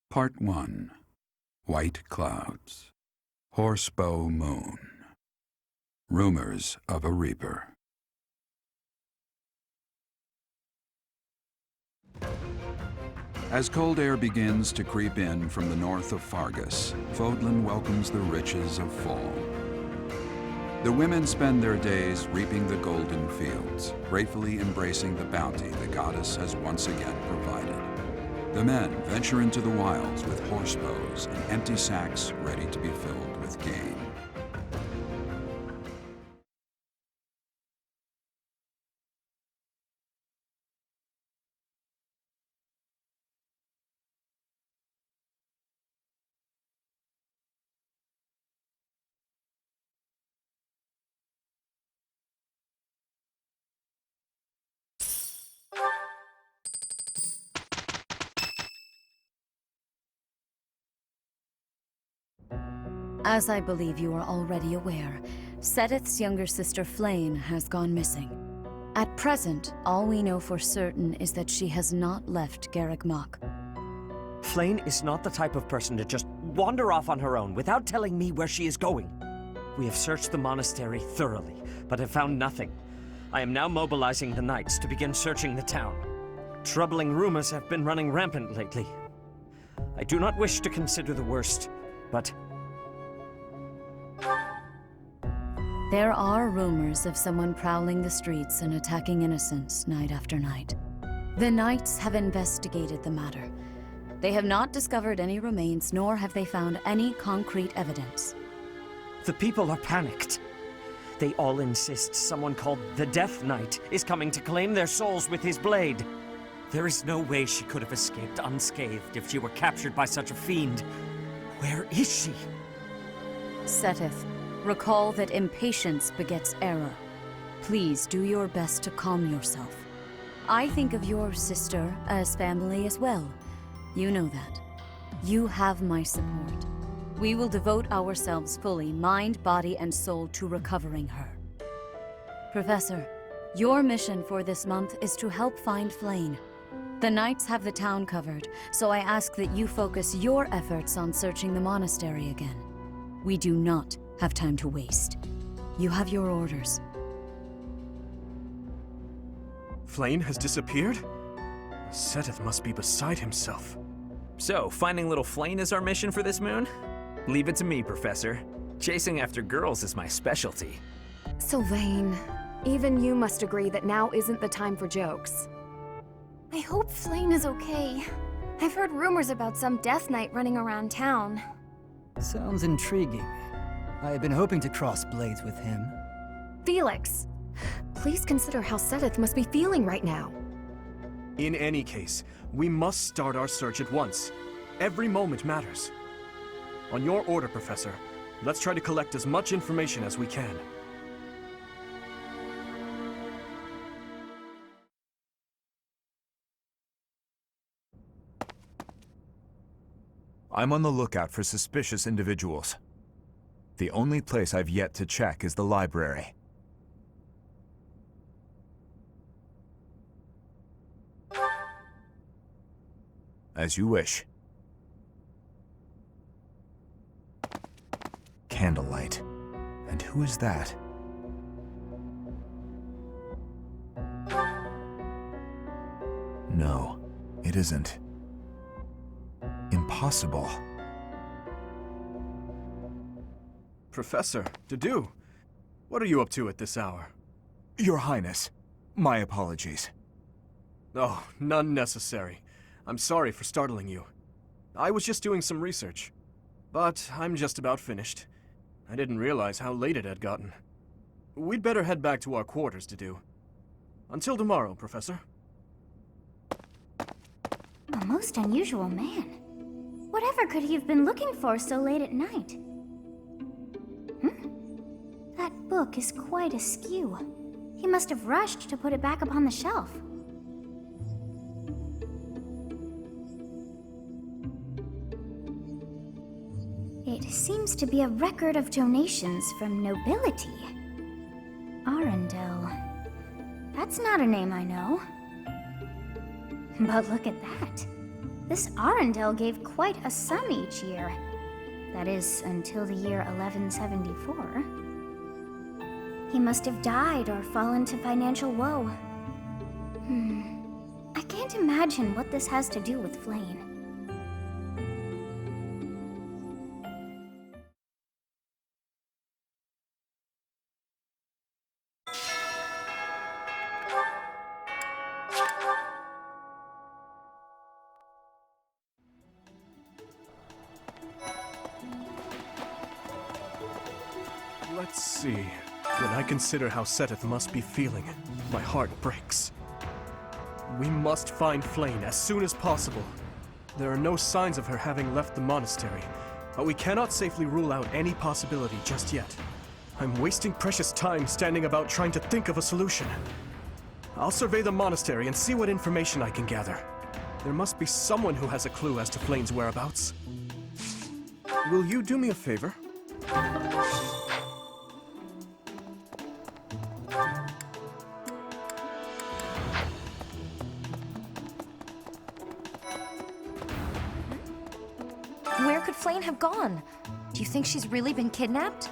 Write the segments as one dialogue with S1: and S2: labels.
S1: Part 1. White Clouds. Horsebow Moon. Rumors of a Reaper. As cold air begins to creep in from the north of Fargus, Fodlan welcomes the riches of fall. The women spend their days reaping the golden fields, gratefully embracing the bounty the goddess has once again provided. The men venture into the wilds with horsebows and empty sacks ready to be filled with game.
S2: As I believe you are already aware, Seteth's younger sister Flayn has gone missing. At present, all we know for certain is that she has not left Garreg Mach.
S3: Flayn is not the type of person to just wander off on her own without telling me where she is going. We have searched the monastery thoroughly, but have found nothing. I am now mobilizing the knights to begin searching the town. Troubling rumors have been running rampant lately. I do not wish to consider the worst, but
S2: there are rumors of someone prowling the streets and attacking innocents night after night. The Knights have investigated the matter. They have not discovered any remains, nor have they found any concrete evidence.
S3: the people are panicked. They all insist someone called the Death Knight is coming to claim their souls with his blade. There is no way she could have escaped unscathed if she were captured by such a fiend. Where is she?
S2: Seteth, recall that impatience begets error. Please do your best to calm yourself. I think of your sister as family as well. You know that. You have my support. We will devote ourselves fully, mind, body, and soul, to recovering her. Professor, your mission for this month is to help find Flayn. The Knights have the town covered, so I ask that you focus your efforts on searching the monastery again. We do not have time to waste. You have your orders.
S4: Flayn has disappeared? Seteth must be beside himself.
S5: So, finding little Flayn is our mission for this moon? Leave it to me, Professor. Chasing after girls is my specialty.
S6: Sylvain, even you must agree that now isn't the time for jokes.
S7: I hope Flayn is okay. I've heard rumors about some Death Knight running around town.
S8: Sounds intriguing. I have been hoping to cross blades with him.
S6: Felix, please consider how Seteth must be feeling right now.
S4: In any case, we must start our search at once. Every moment matters. On your order, Professor, let's try to collect as much information as we can.
S9: I'm on the lookout for suspicious individuals. The only place I've yet to check is the library. As you wish. Candlelight. And who is that? No, it isn't. Impossible.
S4: Professor, Dedu, what are you up to at this hour?
S9: Your Highness, my apologies.
S4: Oh, none necessary. I'm sorry for startling you. I was just doing some research. But I'm just about finished. I didn't realize how late it had gotten. We'd better head back to our quarters, Dedu. Until tomorrow, Professor.
S7: A most unusual man. Whatever could he have been looking for so late at night? That book is quite askew. He must have rushed to put it back upon the shelf. It seems to be a record of donations from nobility. Arundel. That's not a name I know. But look at that.
S10: This Arundel gave quite a sum each year. That is, until the year 1174. He must have died or fallen to financial woe. I can't imagine what this has to do with Flayn.
S4: Let's see. When I consider how Seteth must be feeling, my heart breaks. We must find Flayn as soon as possible. There are no signs of her having left the monastery, but we cannot safely rule out any possibility just yet. I'm wasting precious time standing about trying to think of a solution. I'll survey the monastery and see what information I can gather. There must be someone who has a clue as to Flayn's whereabouts. Will you do me a favor?
S11: Where could Flayn have gone? Do you think she's really been kidnapped?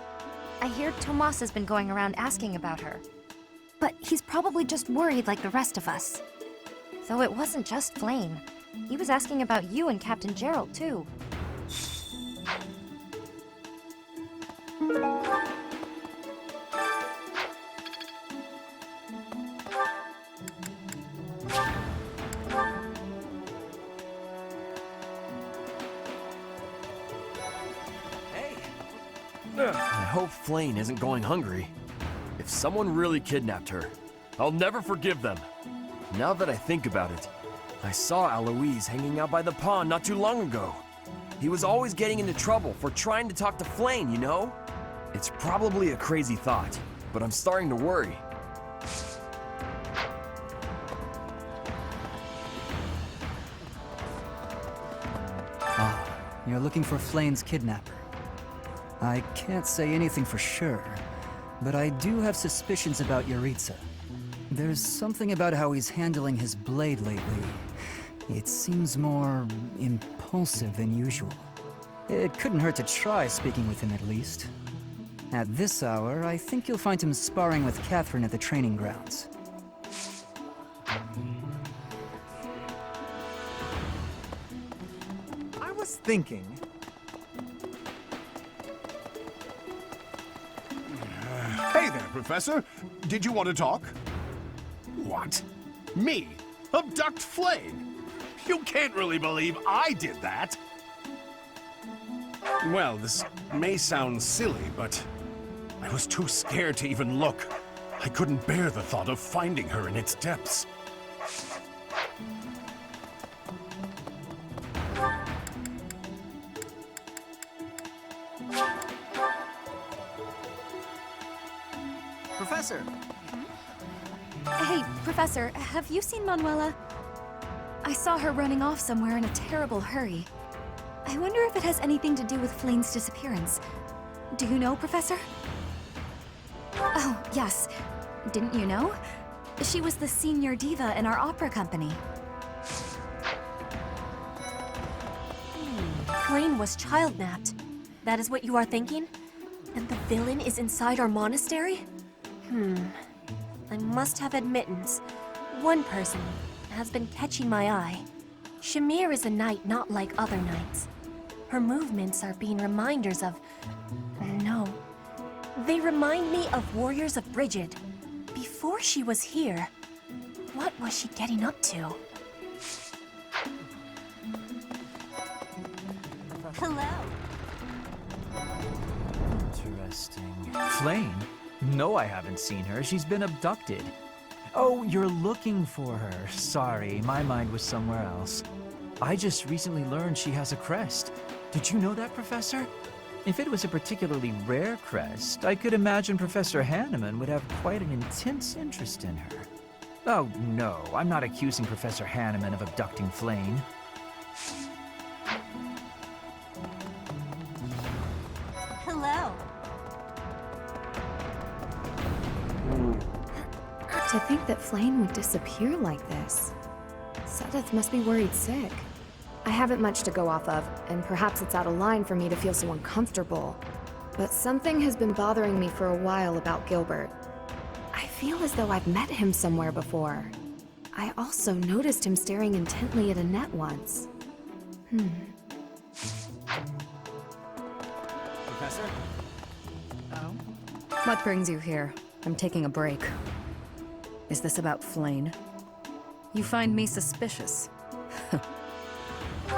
S11: I hear Tomas has been going around asking about her. But he's probably just worried like the rest of us. Though it wasn't just Flayn. He was asking about you and Captain Gerald, too.
S12: I hope Flayn isn't going hungry. If someone really kidnapped her, I'll never forgive them. Now that I think about it, I saw Alois hanging out by the pond not too long ago. He was always getting into trouble for trying to talk to Flayn, you know? It's probably a crazy thought, but I'm starting to worry.
S8: Ah, you're looking for Flayn's kidnapper. I can't say anything for sure, but I do have suspicions about Yaritza. There's something about how he's handling his blade lately. It seems more impulsive than usual. It couldn't hurt to try speaking with him at least. At this hour, I think you'll find him sparring with Catherine at the training grounds.
S9: I was thinking...
S13: Hey there, Professor. Did you want to talk? What? Me? Abduct Flayn? You can't really believe I did that. Well, this may sound silly, but I was too scared to even look. I couldn't bear the thought of finding her in its depths.
S3: Professor!
S11: Hey, Professor, have you seen Manuela? I saw her running off somewhere in a terrible hurry. I wonder if it has anything to do with Flayn's disappearance. Do you know, Professor? Oh, yes. Didn't you know? She was the senior diva in our opera company.
S14: Flayn was child-napped. That is what you are thinking? And the villain is inside our monastery? I must have admittance. One person has been catching my eye. Shamir is a knight not like other knights. Her movements are being reminders of... No. They remind me of warriors of Brigid. Before she was here, what was she getting up to? Hello.
S5: Interesting. Flayn? No, I haven't seen her. She's been abducted. Oh, you're looking for her. Sorry, my mind was somewhere else. I just recently learned she has a crest. Did you know that, Professor? If it was a particularly rare crest, I could imagine Professor Hanneman would have quite an intense interest in her. Oh, no, I'm not accusing Professor Hanneman of abducting Flayn.
S14: Hello.
S6: To think that Flayn would disappear like this. Seteth must be worried sick. I haven't much to go off of, and perhaps it's out of line for me to feel so uncomfortable. But something has been bothering me for a while about Gilbert. I feel as though I've met him somewhere before. I also noticed him staring intently at Annette once.
S3: Professor?
S2: Oh? What brings you here? I'm taking a break. Is this about Flayn? You find me suspicious.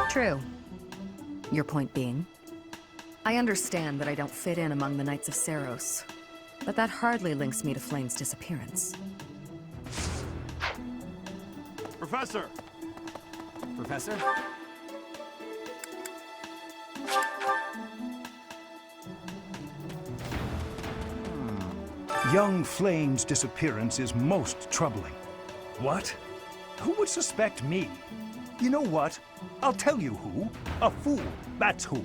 S2: True. Your point being? I understand that I don't fit in among the Knights of Seiros, but that hardly links me to Flayn's disappearance.
S12: Professor!
S3: Professor?
S15: Young Flayn's disappearance is most troubling. What? Who would suspect me? You know what? I'll tell you who. A fool, that's who.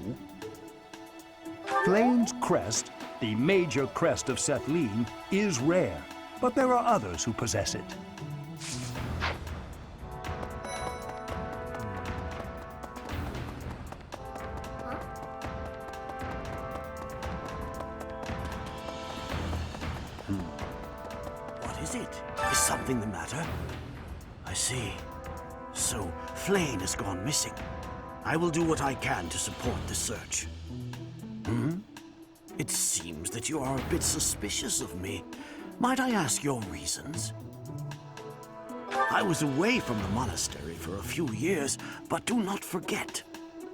S15: Flayn's crest, the major crest of Flayn, is rare, but there are others who possess it.
S16: What is it? Is something the matter? I see. So, Flayn has gone missing. I will do what I can to support the search. It seems that you are a bit suspicious of me. Might I ask your reasons? I was away from the monastery for a few years, but do not forget,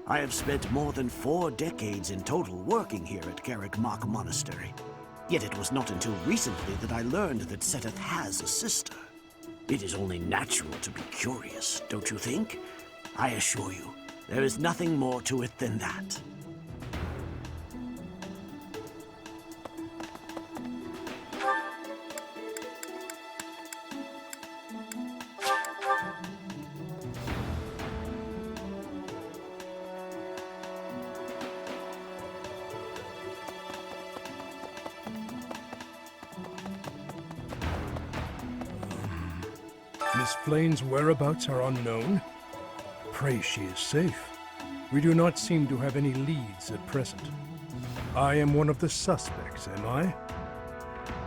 S16: I have spent more than 4 decades in total working here at Garreg-Mach Monastery. Yet it was not until recently that I learned that Seteth has a sister. It is only natural to be curious, don't you think? I assure you, there is nothing more to it than that.
S17: Miss Flayn's whereabouts are unknown. Pray she is safe. We do not seem to have any leads at present. I am one of the suspects, am I?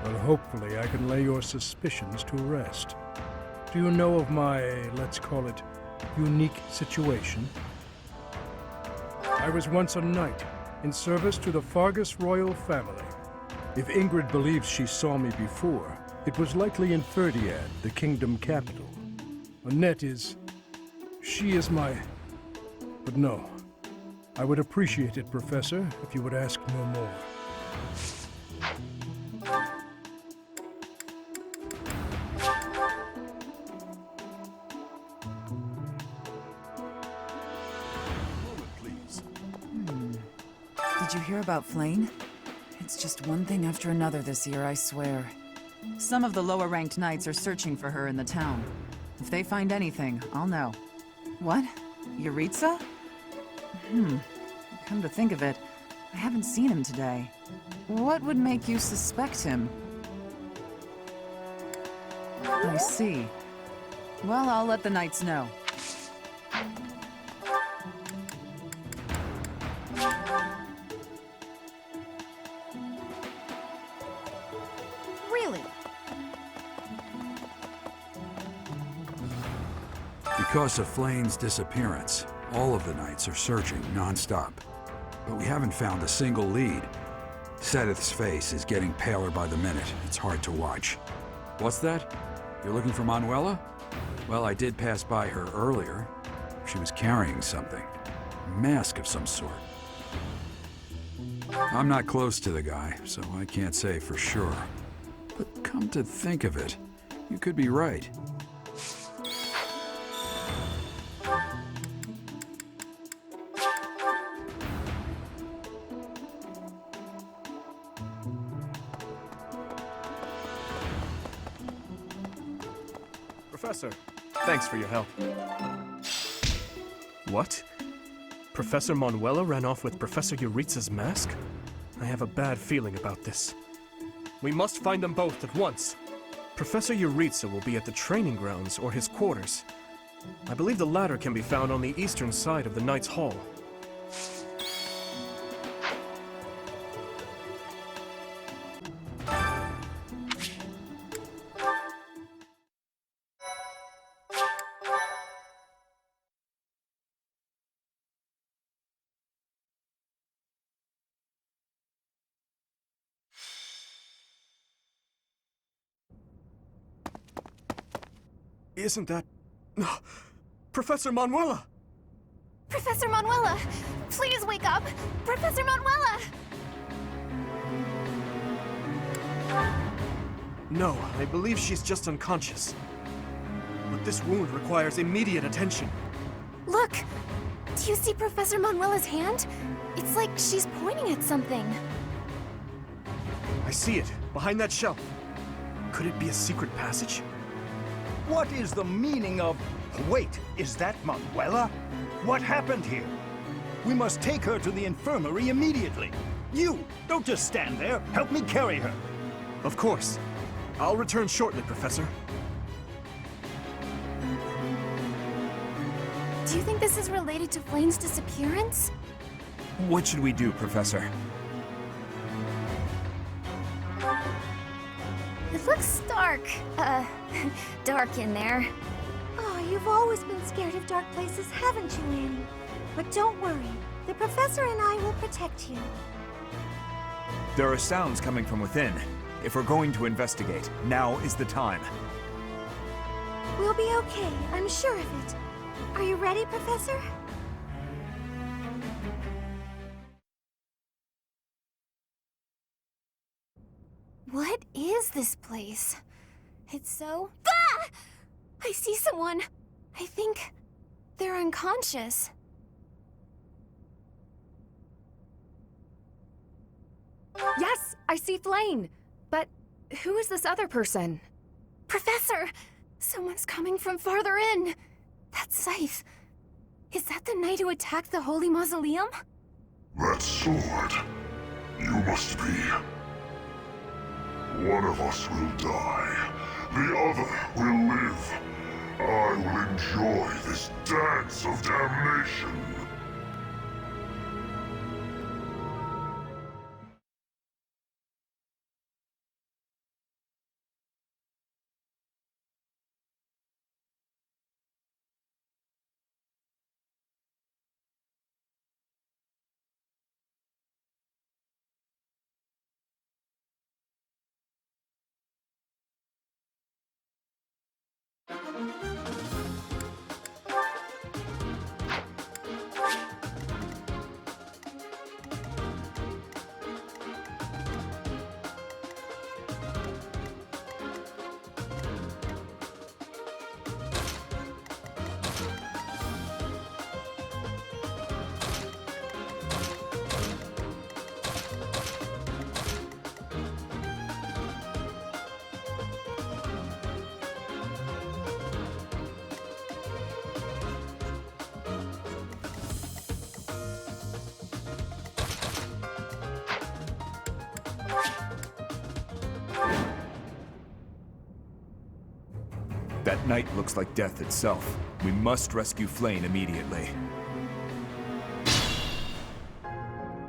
S17: Well, hopefully I can lay your suspicions to rest. Do you know of my, let's call it, unique situation? I was once a knight, in service to the Fargus royal family. If Ingrid believes she saw me before, it was likely in Ferdiad, the kingdom capital. Annette is... she is my... But no. I would appreciate it, Professor, if you would ask no more.
S18: Did you hear about Flayn? It's just one thing after another this year, I swear. Some of the lower-ranked knights are searching for her in the town. If they find anything, I'll know. What? Yuritsa? Come to think of it, I haven't seen him today. What would make you suspect him? I see. Well, I'll let the knights know.
S11: Really?
S1: Because of Flayn's disappearance, all of the knights are searching non-stop. But we haven't found a single lead. Seteth's face is getting paler by the minute. It's hard to watch. What's that? You're looking for Manuela? Well, I did pass by her earlier. She was carrying something. A mask of some sort. I'm not close to the guy, so I can't say for sure. But come to think of it, you could be right.
S4: Professor, thanks for your help. What? Professor Manuela ran off with Professor Yuritsa's mask? I have a bad feeling about this. We must find them both at once. Professor Yuritsa will be at the training grounds or his quarters. I believe the ladder can be found on the eastern side of the Knight's Hall. Isn't that... Professor Manuela!
S7: Professor Manuela! Please wake up! Professor Manuela!
S4: No, I believe she's just unconscious. But this wound requires immediate attention.
S7: Look! Do you see Professor Manuela's hand? It's like she's pointing at something.
S4: I see it, behind that shelf. Could it be a secret passage?
S15: What is the meaning of... Wait, is that Manuela? What happened here? We must take her to the infirmary immediately. You, don't just stand there. Help me carry her.
S4: Of course. I'll return shortly, Professor.
S7: Do you think this is related to Flayn's disappearance?
S9: What should we do, Professor?
S7: It looks dark. Dark in there.
S10: Oh, you've always been scared of dark places, haven't you, Annie? But don't worry. The professor and I will protect you.
S9: There are sounds coming from within. If we're going to investigate, now is the time.
S10: We'll be okay, I'm sure of it. Are you ready, Professor?
S7: What is this place? It's so... Ah! I see someone. I think they're unconscious.
S6: Yes, I see Flayn. But who is this other person?
S7: Professor! Someone's coming from farther in. That scythe. Is that the knight who attacked the Holy Mausoleum?
S19: That sword. You must be. One of us will die. The other will live. I will enjoy this dance of damnation.
S9: That night looks like death itself. We must rescue Flayn immediately.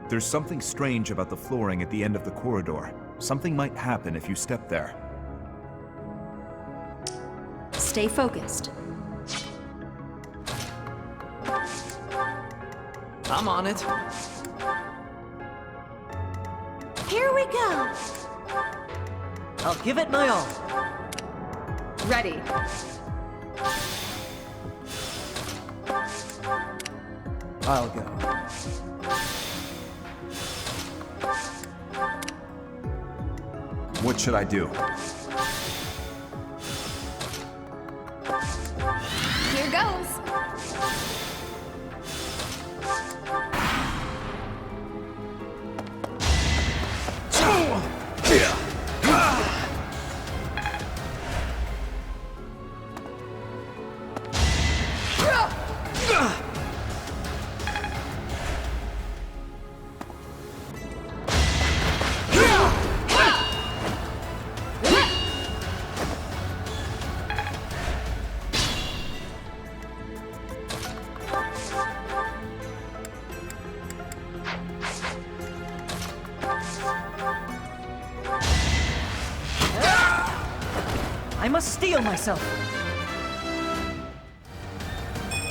S9: There's something strange about the flooring at the end of the corridor. Something might happen if you step there.
S2: Stay focused.
S5: I'm on it.
S10: Here we go.
S20: I'll give it my all.
S6: Ready.
S8: I'll go.
S9: What should I do?
S7: Here goes.
S20: must steel myself.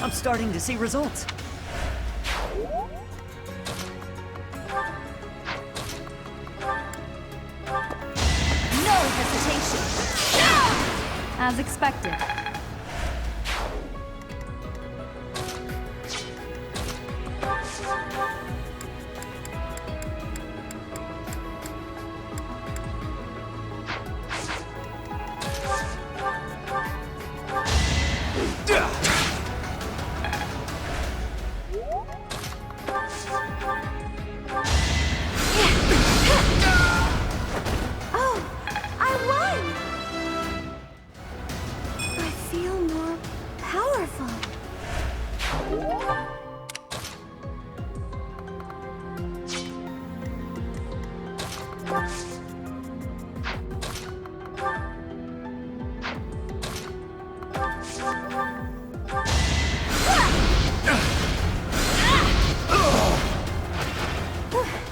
S20: I'm starting to see results.
S2: No hesitation! As expected.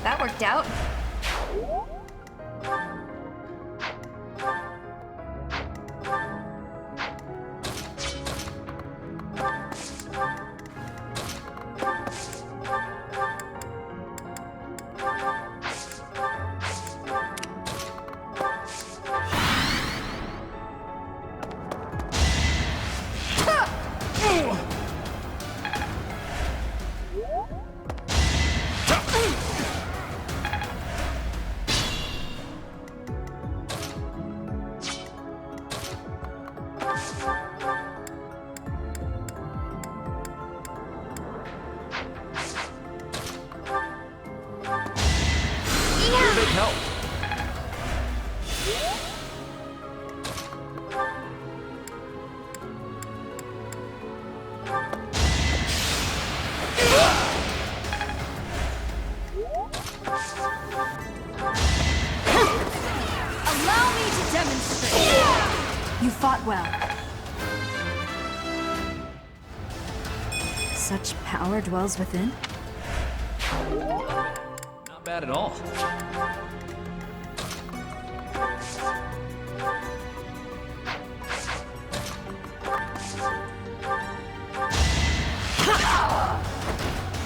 S11: That worked out.
S12: Big help.
S2: Allow me to demonstrate! You fought well. Such power dwells within?
S5: Not bad at all.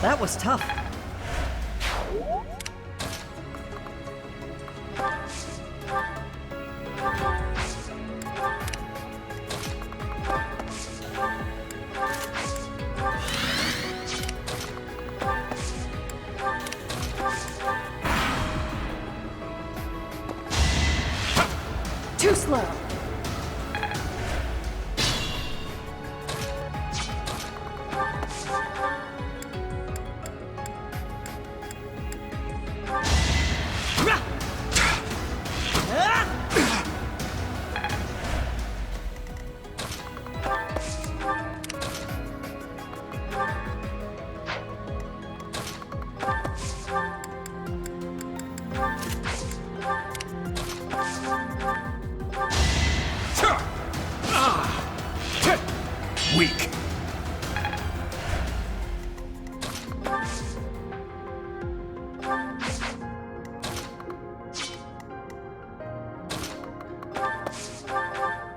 S20: That was tough.
S11: Too slow.
S13: Weak.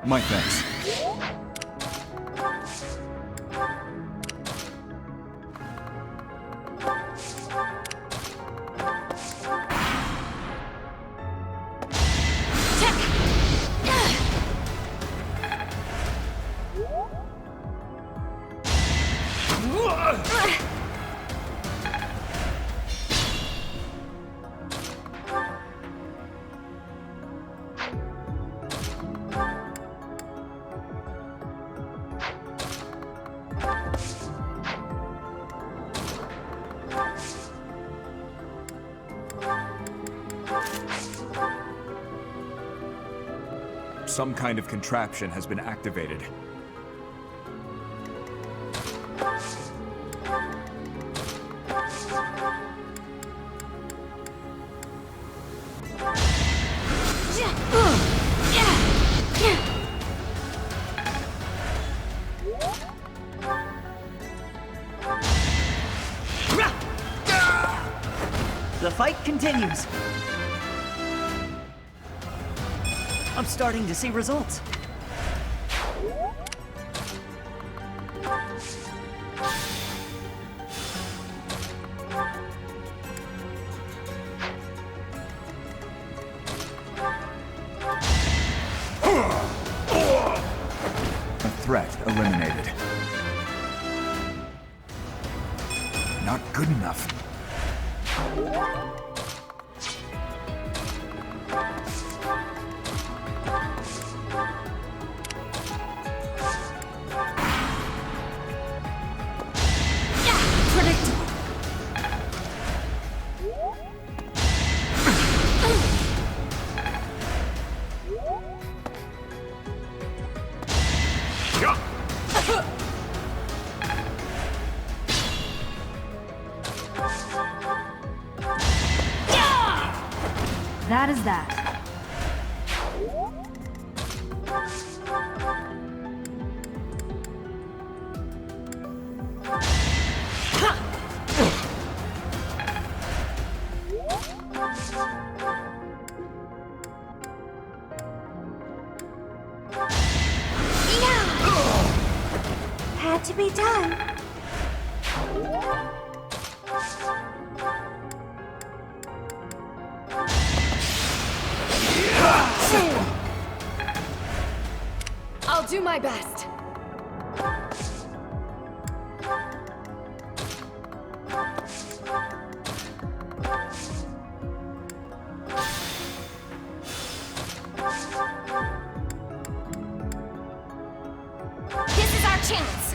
S9: My thanks. Some kind of contraption has been activated.
S20: The fight continues. I'm starting to see results.
S9: A threat eliminated. Not good enough.
S2: That is that.
S10: Had to be done.
S6: I'll do my best.
S7: This is our chance.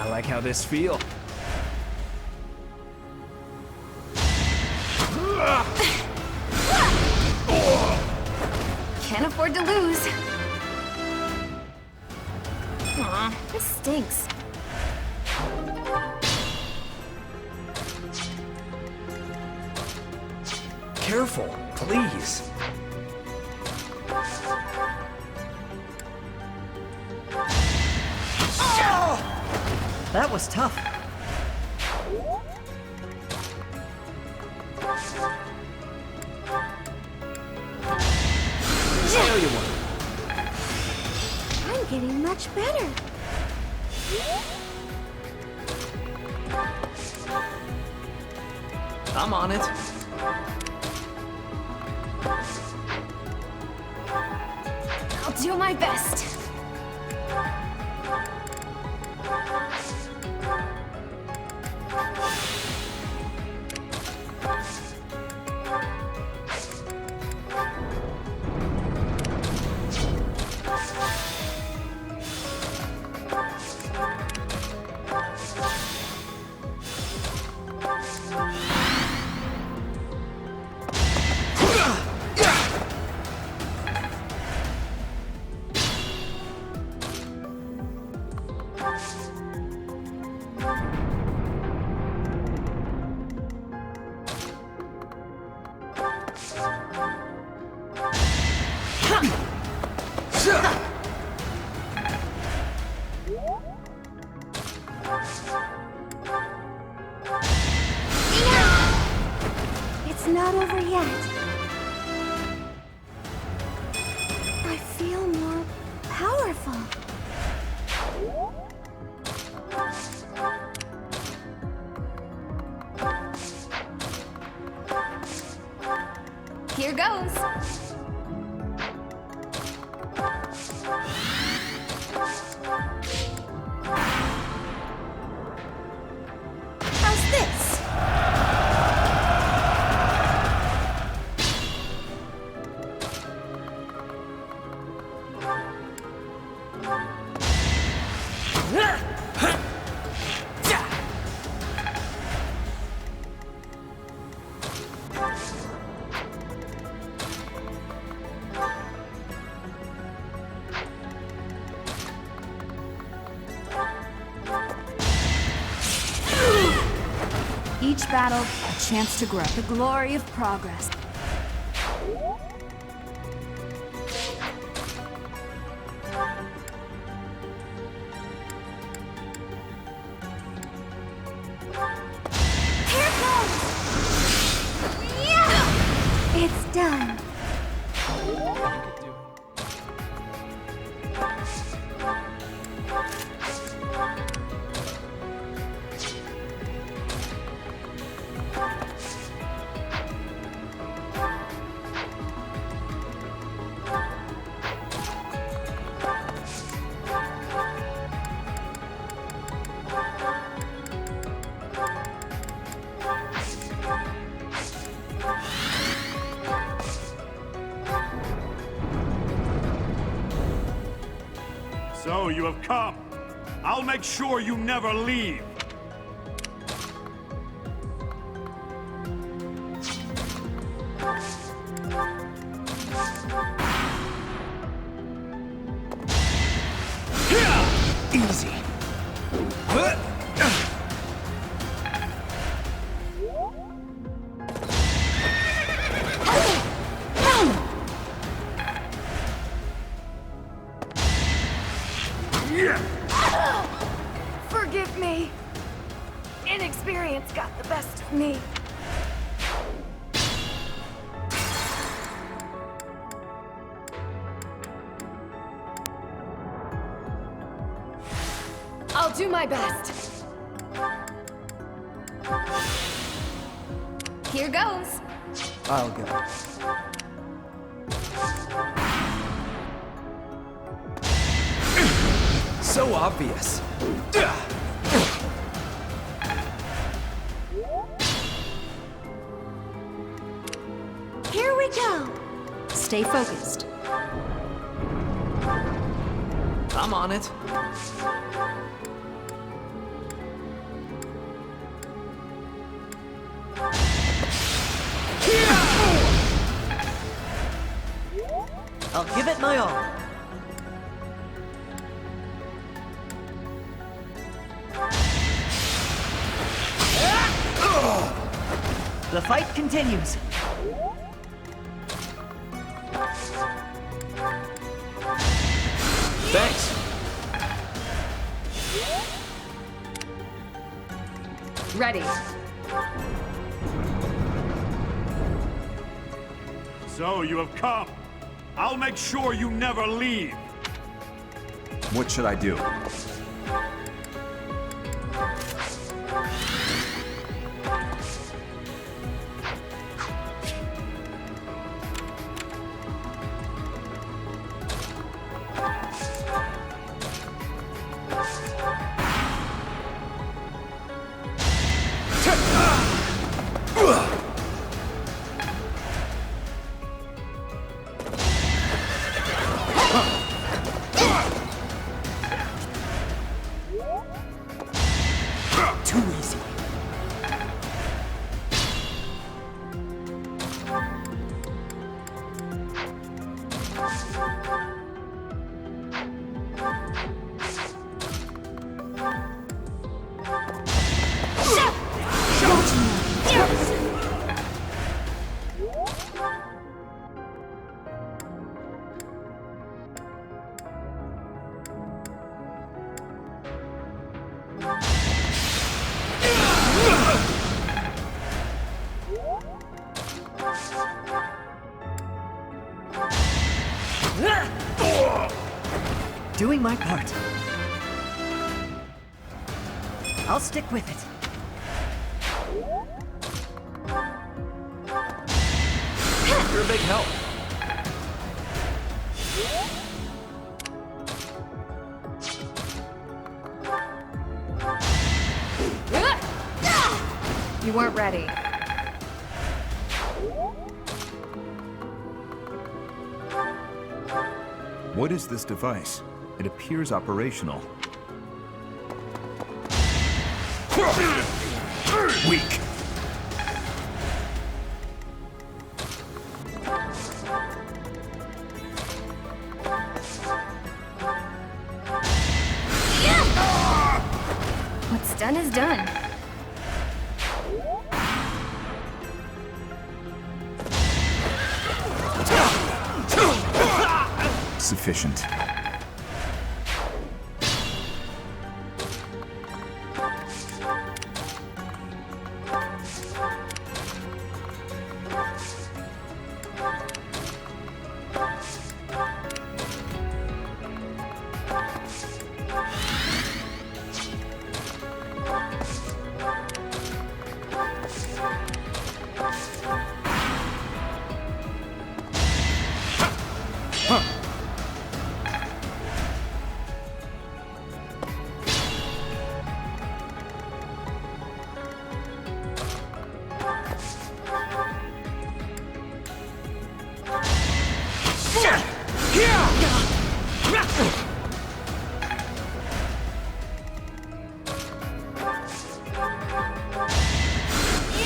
S5: I like how this feels.
S7: Can't afford to lose. Aw, this stinks.
S5: Careful, please.
S20: That was tough.
S10: I'm getting much better.
S5: I'm on it.
S7: I'll do my best.
S10: It's not over yet. I feel more powerful.
S7: Here goes.
S14: How's this?
S2: Each battle, a chance to grow. The glory of progress.
S21: So you have come. I'll make sure you never leave.
S3: Easy.
S6: Forgive me. Inexperience got the best of me. I'll do my best.
S7: Here goes.
S8: I'll go.
S5: So obvious.
S11: Here we go. Stay focused.
S5: I'm on it.
S20: I'll give it my all. The fight continues.
S5: Thanks.
S6: Ready.
S21: So you have come. I'll make sure you never leave.
S9: What should I do?
S3: Too easy.
S20: Doing my part. I'll stick with it.
S5: You're a big help.
S6: You weren't ready.
S9: What is this device? It appears operational.
S13: Weak.
S7: What's done is done.
S9: Sufficient.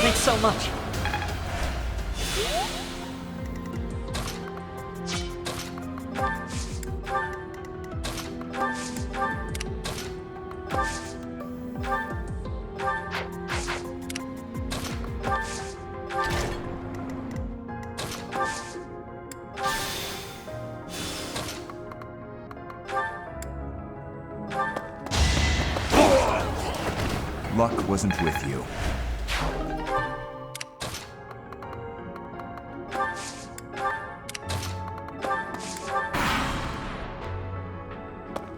S20: Thanks so much.
S9: Luck wasn't with you.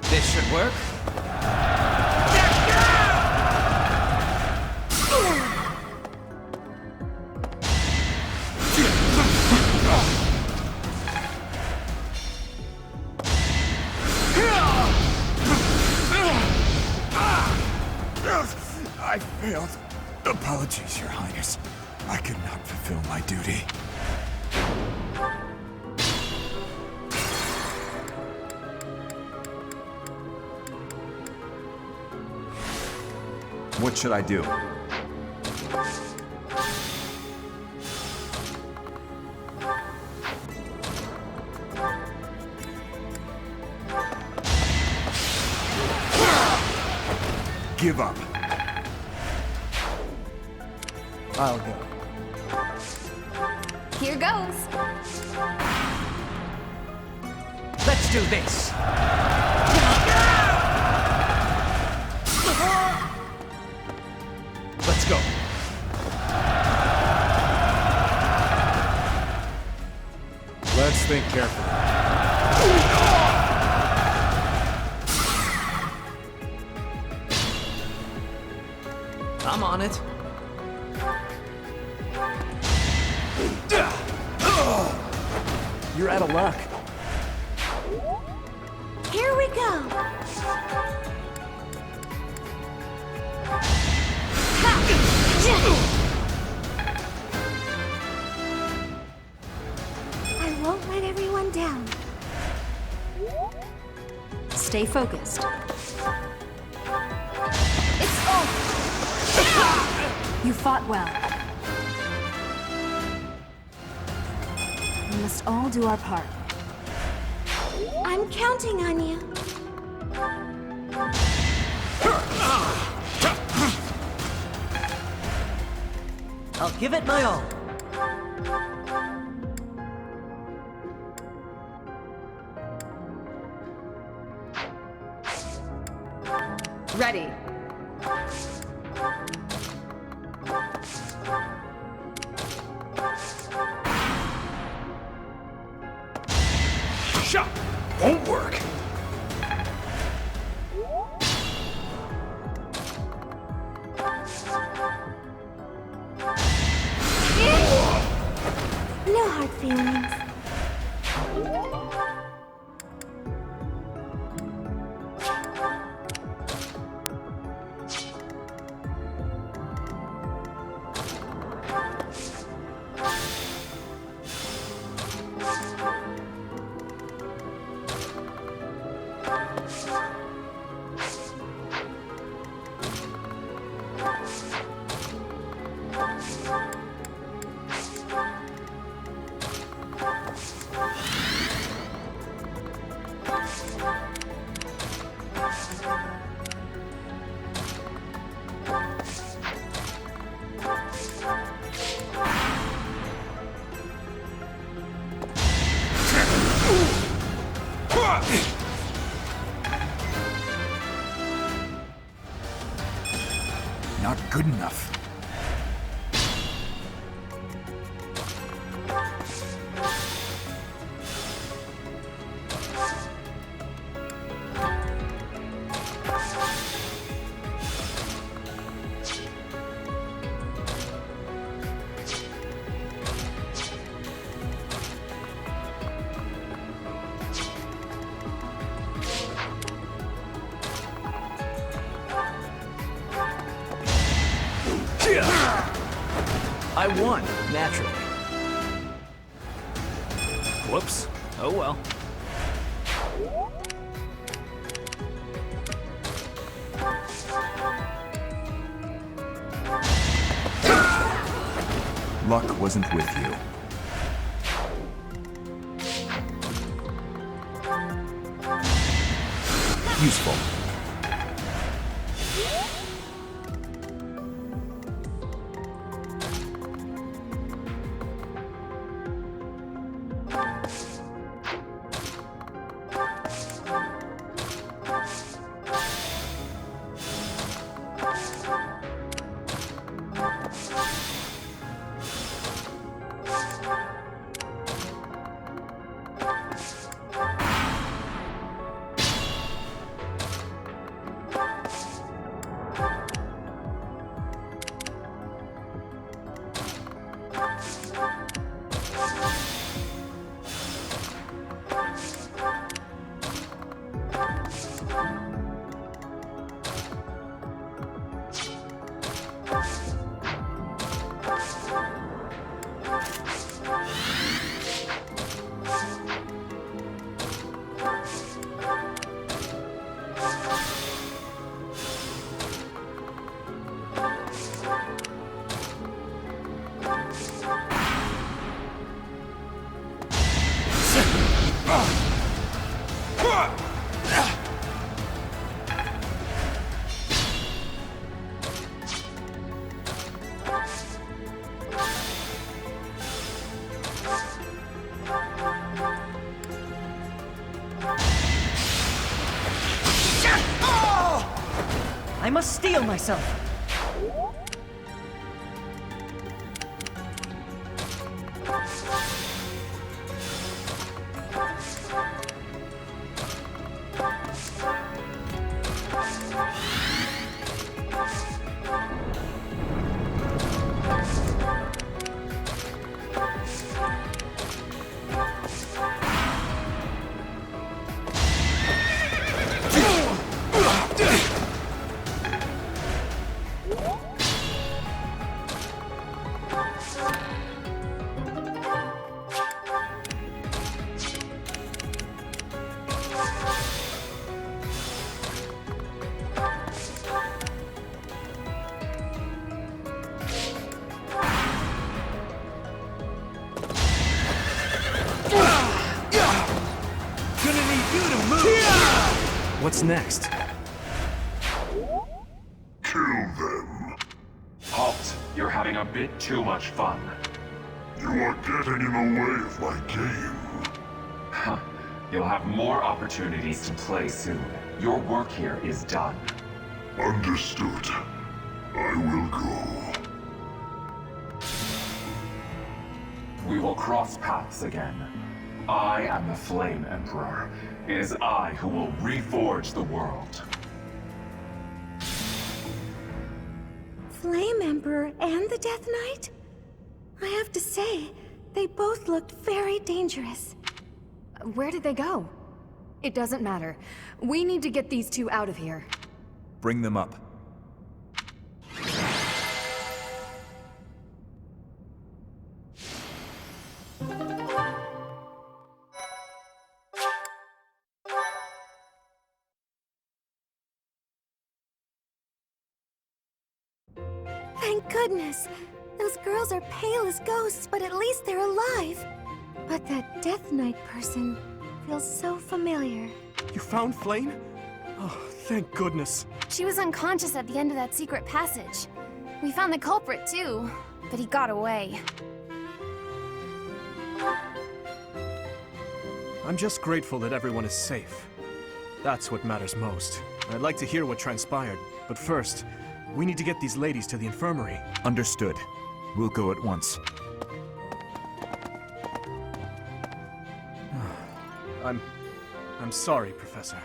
S5: This should work.
S9: I failed. Apologies, Your Highness. I could not fulfill my duty. What should I do? Give up.
S5: I'll go.
S7: Here goes.
S5: Let's do this. Let's go.
S4: Let's think carefully.
S5: I'm on it.
S4: You're out of luck.
S7: Here we go. I won't let everyone down.
S2: Stay focused.
S7: It's over.
S2: You fought well. We must all do our part.
S7: I'm counting on you.
S20: I'll give it my all.
S2: Ready.
S13: Shut! Won't work.
S7: No hard feelings.
S9: Not good enough.
S5: I won, naturally. Whoops. Oh well.
S9: Luck wasn't with you. Useful.
S20: I must steel myself.
S4: What's next?
S19: Kill them.
S16: Halt! You're having a bit too much fun.
S19: You are getting in the way of my game.
S16: Huh. You'll have more opportunities to play soon. Your work here is done.
S19: Understood. I will go.
S16: We will cross paths again. I am the Flame Emperor. It is I who will reforge the world.
S7: Flame Emperor and the Death Knight? I have to say, they both looked very dangerous.
S6: Where did they go? It doesn't matter. We need to get these two out of here.
S9: Bring them up.
S7: Thank goodness! Those girls are pale as ghosts, but at least they're alive. But that Death Knight person feels so familiar.
S4: You found Flayn? Oh, thank goodness.
S7: She was unconscious at the end of that secret passage. We found the culprit too, but he got away.
S4: I'm just grateful that everyone is safe. That's what matters most. I'd like to hear what transpired, but first, we need to get these ladies to the infirmary.
S9: Understood. We'll go at once.
S4: I'm sorry, Professor.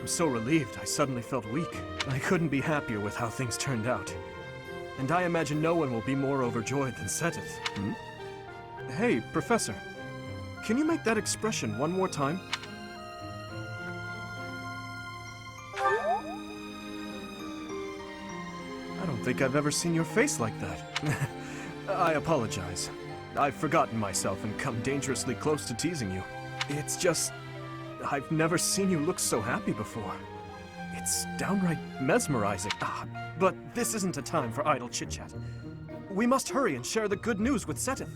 S4: I'm so relieved I suddenly felt weak. I couldn't be happier with how things turned out. And I imagine no one will be more overjoyed than Seteth. Hmm? Hey, Professor. Can you make that expression one more time? I don't think I've ever seen your face like that. I apologize. I've forgotten myself and come dangerously close to teasing you. It's just... I've never seen you look so happy before. It's downright mesmerizing. But this isn't a time for idle chit-chat. We must hurry and share the good news with Seteth.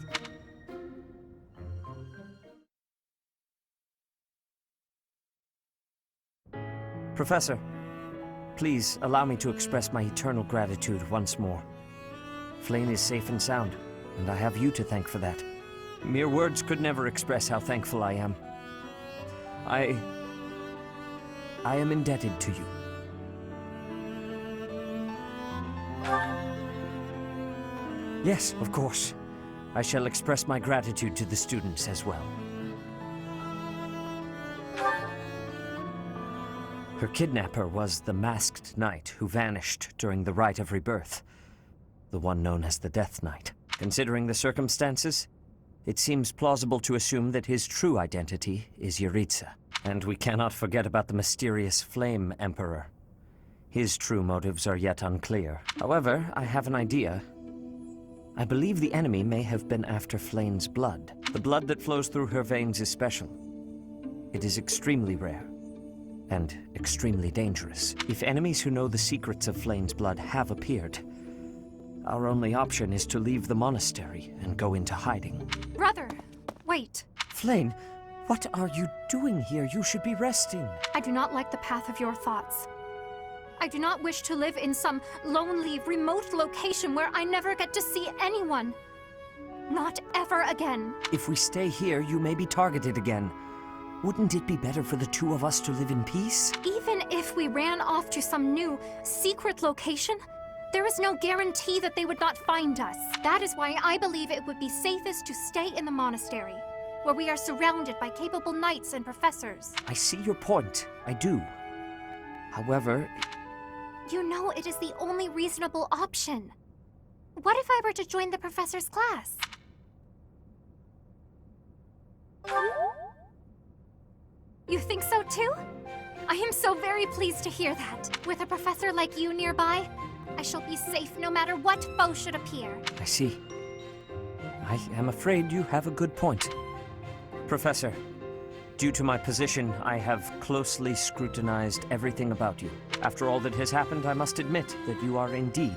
S3: Professor, please allow me to express my eternal gratitude once more. Flayn is safe and sound, and I have you to thank for that. Mere words could never express how thankful I am. I am indebted to you. Yes, of course. I shall express my gratitude to the students as well. Her kidnapper was the masked knight who vanished during the rite of rebirth, the one known as the Death Knight. Considering the circumstances, it seems plausible to assume that his true identity is Yuritsa. And we cannot forget about the mysterious Flame Emperor. His true motives are yet unclear. However, I have an idea. I believe the enemy may have been after Flayn's blood. The blood that flows through her veins is special. It is extremely rare, and extremely dangerous. If enemies who know the secrets of Flayn's blood have appeared, our only option is to leave the monastery and go into hiding.
S11: Brother, wait.
S3: Flayn, what are you doing here? You should be resting.
S17: I do not like the path of your thoughts. I do not wish to live in some lonely, remote location where I never get to see anyone. Not ever again.
S3: If we stay here, you may be targeted again. Wouldn't it be better for the two of us to live in peace?
S17: Even if we ran off to some new, secret location, there is no guarantee that they would not find us. That is why I believe it would be safest to stay in the monastery, where we are surrounded by capable knights and professors.
S3: I see your point. I do. However...
S17: You know it is the only reasonable option. What if I were to join the professor's class? You think so too? I am so very pleased to hear that. With a professor like you nearby, I shall be safe no matter what foe should appear.
S3: I see. I am afraid you have a good point. Professor, due to my position, I have closely scrutinized everything about you. After all that has happened, I must admit that you are indeed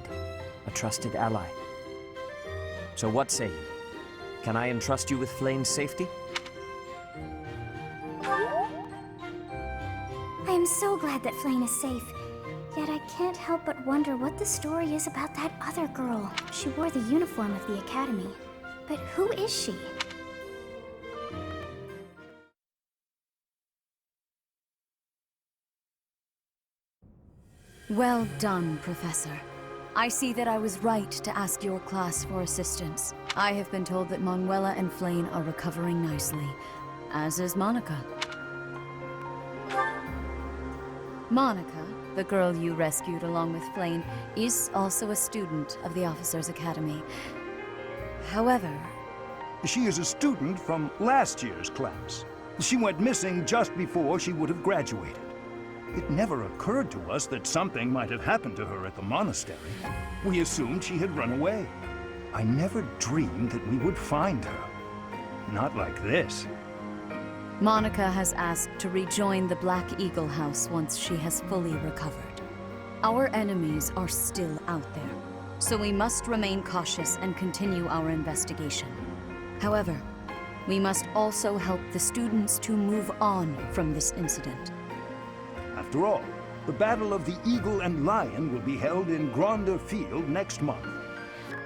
S3: a trusted ally. So what say you? Can I entrust you with Flayn's safety?
S10: I am so glad that Flayn is safe. Yet I can't help but wonder what the story is about that other girl. She wore the uniform of the academy. But who is she?
S2: Well done, Professor. I see that I was right to ask your class for assistance. I have been told that Manuela and Flayn are recovering nicely, as is Monica. Monica, the girl you rescued along with Flayn, is also a student of the Officers' Academy. However...
S15: She is a student from last year's class. She went missing just before she would have graduated. It never occurred to us that something might have happened to her at the monastery. We assumed she had run away. I never dreamed that we would find her. Not like this.
S2: Monica has asked to rejoin the Black Eagle House once she has fully recovered. Our enemies are still out there, so we must remain cautious and continue our investigation. However, we must also help the students to move on from this incident.
S15: After all, the Battle of the Eagle and Lion will be held in Gronder Field next month.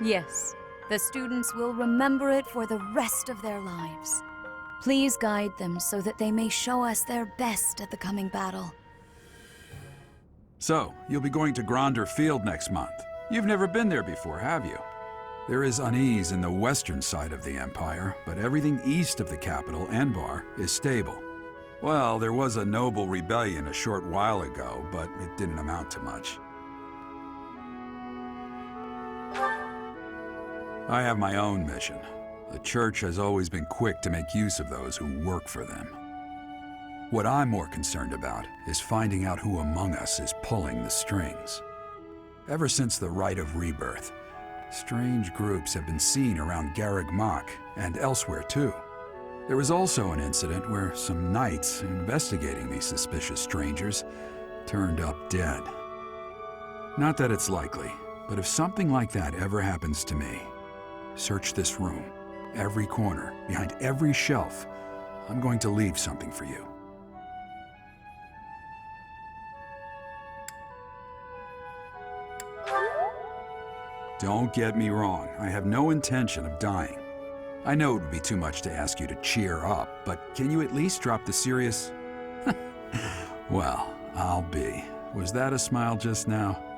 S2: Yes, the students will remember it for the rest of their lives. Please guide them so that they may show us their best at the coming battle.
S1: So, you'll be going to Gronder Field next month. You've never been there before, have you? There is unease in the western side of the Empire, but everything east of the capital, Enbar, is stable. Well, there was a noble rebellion a short while ago, but it didn't amount to much. I have my own mission. The Church has always been quick to make use of those who work for them. What I'm more concerned about is finding out who among us is pulling the strings. Ever since the Rite of Rebirth, Strange groups have been seen around Garreg Mach, and elsewhere too. There was also an incident where some knights investigating these suspicious strangers turned up dead. Not that it's likely, but if something like that ever happens to me, search this room, every corner, behind every shelf. I'm going to leave something for you. Don't get me wrong, I have no intention of dying. I know it would be too much to ask you to cheer up, but can you at least drop the serious... Well, I'll be. Was that a smile just now?